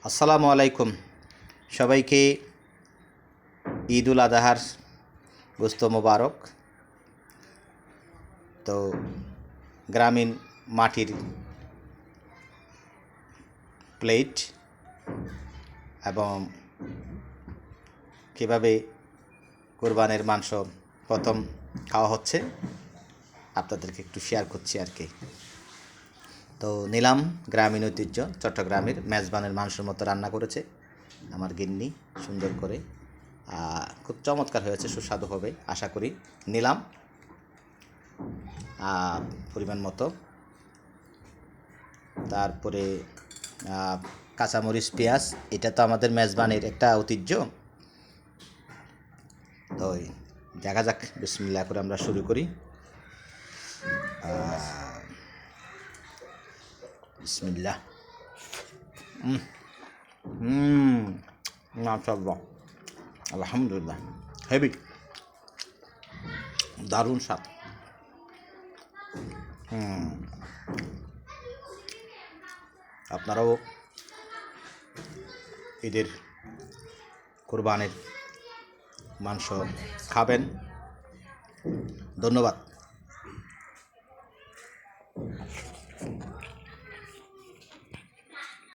আসসালামু আলাইকুম। সবাইকে ঈদ উল আজহার গোস্ত মোবারক। তো গ্রামীণ মাটির প্লেট এবং কীভাবে কোরবানের মাংস প্রথম খাওয়া হচ্ছে আপনাদেরকে একটু শেয়ার করছি আর কি। তো নিলাম গ্রামীণ ঐতিহ্য চট্টগ্রামের মেজবানের মাংসের মতো রান্না করেছে আমার গিন্নি সুন্দর করে। খুব চমৎকার হয়েছে, সুস্বাদু হবে আশা করি। নিলাম পরিমাণ মতো, তারপরে কাঁচামরিচ, পেঁয়াজ। এটা তো আমাদের মেজবানের একটা ঐতিহ্য। তো দেখা যাক, বিসমিল্লাহ করে আমরা শুরু করি। বিসমিল্লাহ। মাশাআল্লাহ, আলহামদুলিল্লাহ, হেভি, দারুণ স্বাদ। আপনারাও ঈদের কোরবানির মাংস খাবেন। ধন্যবাদ।